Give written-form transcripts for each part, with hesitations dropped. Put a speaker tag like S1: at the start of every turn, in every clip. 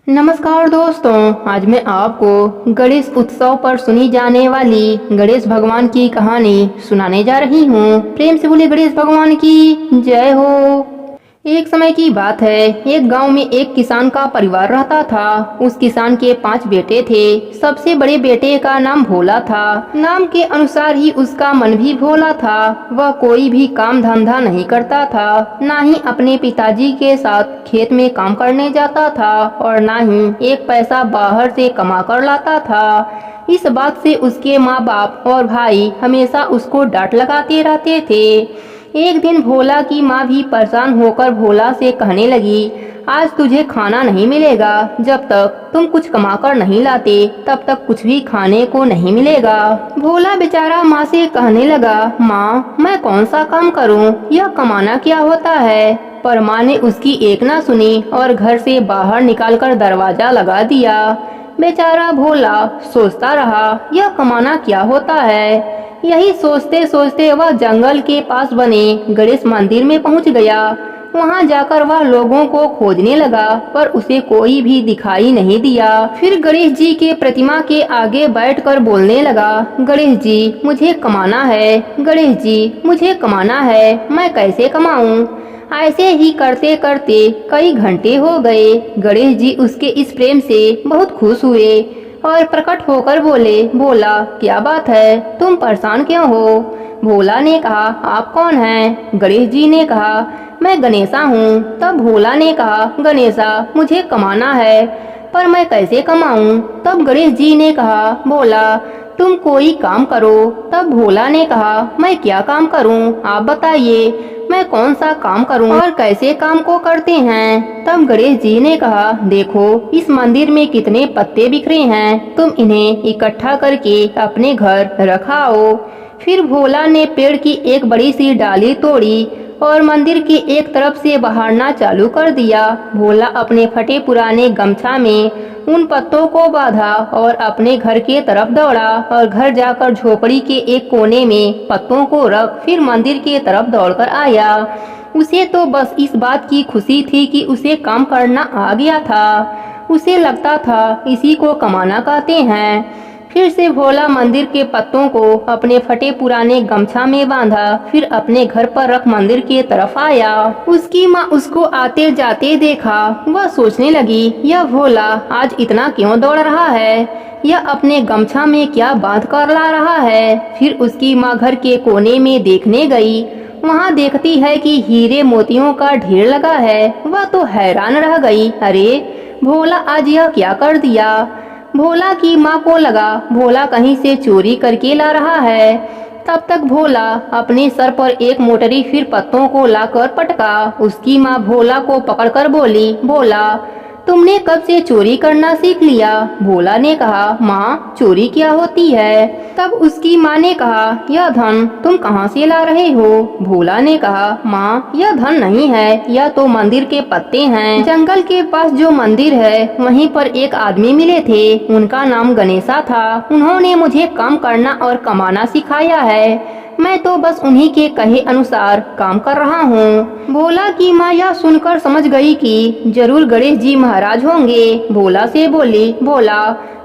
S1: नमस्कार दोस्तों, आज मैं आपको गणेश उत्सव पर सुनी जाने वाली गणेश भगवान की कहानी सुनाने जा रही हूँ। प्रेम से बोले गणेश भगवान की जय हो। एक समय की बात है, एक गांव में एक किसान का परिवार रहता था। उस किसान के 5 बेटे थे। सबसे बड़े बेटे का नाम भोला था। नाम के अनुसार ही उसका मन भी भोला था। वह कोई भी काम धंधा नहीं करता था, ना ही अपने पिताजी के साथ खेत में काम करने जाता था और ना ही एक पैसा बाहर से कमा कर लाता था। इस बात से उसके माँ बाप और भाई हमेशा उसको डांट लगाते रहते थे। एक दिन भोला की माँ भी परेशान होकर भोला से कहने लगी, आज तुझे खाना नहीं मिलेगा। जब तक तुम कुछ कमाकर नहीं लाते तब तक कुछ भी खाने को नहीं मिलेगा। भोला बेचारा माँ से कहने लगा, माँ मैं कौन सा काम करूँ, यह कमाना क्या होता है। पर माँ ने उसकी एक ना सुनी और घर से बाहर निकालकर दरवाजा लगा दिया। बेचारा भोला सोचता रहा, यह कमाना क्या होता है। यही सोचते सोचते वह जंगल के पास बने गणेश मंदिर में पहुंच गया। वहां जाकर वह लोगों को खोजने लगा, पर उसे कोई भी दिखाई नहीं दिया। फिर गणेश जी के प्रतिमा के आगे बैठकर बोलने लगा, गणेश जी मुझे कमाना है, गणेश जी मुझे कमाना है, मैं कैसे कमाऊं। ऐसे ही करते करते कई घंटे हो गए। गणेश जी उसके इस प्रेम से बहुत खुश हुए और प्रकट होकर बोले, भोला क्या बात है, तुम परेशान क्यों हो। भोला ने कहा, आप कौन हैं। गणेश जी ने कहा, मैं गणेशा हूँ। तब भोला ने कहा, गणेशा मुझे कमाना है, पर मैं कैसे कमाऊँ। तब गणेश जी ने कहा, भोला तुम कोई काम करो। तब भोला ने कहा, मैं क्या काम करूँ, आप बताइए, मैं कौन सा काम करूं और कैसे काम को करते हैं। तब गणेश जी ने कहा, देखो इस मंदिर में कितने पत्ते बिखरे हैं, तुम इन्हें इकट्ठा करके अपने घर रखाओ। फिर भोला ने पेड़ की एक बड़ी सी डाली तोड़ी और मंदिर की एक तरफ से बहारना चालू कर दिया। भोला अपने फटे पुराने गमछा में उन पत्तों को बांधा और अपने घर के तरफ दौड़ा और घर जाकर झोपड़ी के एक कोने में पत्तों को रख फिर मंदिर के तरफ दौड़कर आया। उसे तो बस इस बात की खुशी थी कि उसे काम करना आ गया था। उसे लगता था इसी को कमाना कहते हैं। फिर से भोला मंदिर के पत्तों को अपने फटे पुराने गमछा में बांधा, फिर अपने घर पर रख मंदिर के तरफ आया। उसकी माँ उसको आते जाते देखा। वह सोचने लगी, यह भोला आज इतना क्यों दौड़ रहा है, यह अपने गमछा में क्या बांध कर ला रहा है। फिर उसकी माँ घर के कोने में देखने गई। वहाँ देखती है कि हीरे मोतियों का ढेर लगा है। वह तो हैरान रह गई, अरे भोला आज यह क्या कर दिया। भोला की माँ को लगा भोला कहीं से चोरी करके ला रहा है। तब तक भोला अपने सर पर एक मोटरी फिर पत्तों को लाकर पटका। उसकी माँ भोला को पकड़कर बोली, भोला तुमने कब से चोरी करना सीख लिया। भोला ने कहा, माँ चोरी क्या होती है। तब उसकी माँ ने कहा, यह धन तुम कहाँ से ला रहे हो। भोला ने कहा, माँ यह धन नहीं है, यह तो मंदिर के पत्ते हैं। जंगल के पास जो मंदिर है वहीं पर एक आदमी मिले थे, उनका नाम गणेशा था। उन्होंने मुझे काम करना और कमाना सिखाया है। मैं तो बस उन्हीं के कहे अनुसार काम कर रहा हूँ। भोला की माँ यह सुनकर समझ गई कि जरूर गणेश जी महाराज होंगे। भोला से बोली, भोला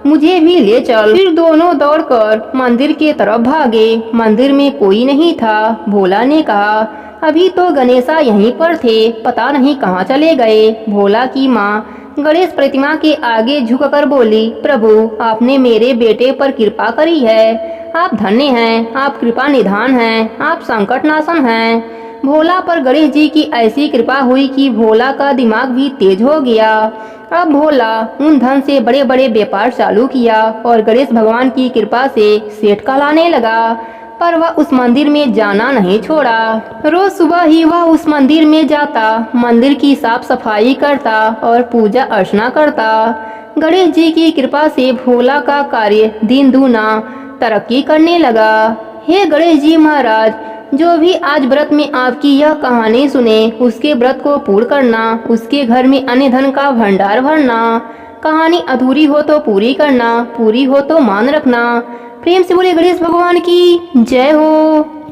S1: मुझे भी ले चल। फिर दोनों दौड़कर मंदिर के तरफ भागे। मंदिर में कोई नहीं था। भोला ने कहा, अभी तो गणेशा यहीं पर थे, पता नहीं कहाँ चले गए। भोला की माँ गणेश प्रतिमा के आगे झुककर बोली, प्रभु आपने मेरे बेटे पर कृपा करी है, आप धन्य हैं, आप कृपा निधान हैं, आप संकट नाशन हैं। भोला पर गणेश जी की ऐसी कृपा हुई कि भोला का दिमाग भी तेज हो गया। अब भोला उन धन से बड़े बड़े व्यापार चालू किया और गणेश भगवान की कृपा से सेठ कहलाने लगा। पर वह उस मंदिर में जाना नहीं छोड़ा। रोज सुबह ही वह उस मंदिर में जाता, मंदिर की साफ सफाई करता और पूजा अर्चना करता। गणेश जी की कृपा से भोला का कार्य दिन दूना तरक्की करने लगा। हे गणेश जी महाराज, जो भी आज व्रत में आपकी यह कहानी सुने उसके व्रत को पूर्ण करना, उसके घर में अन्य धन का भंडार भरना। कहानी अधूरी हो तो पूरी करना, पूरी हो तो मान रखना। प्रेम से बोले गणेश भगवान की जय हो।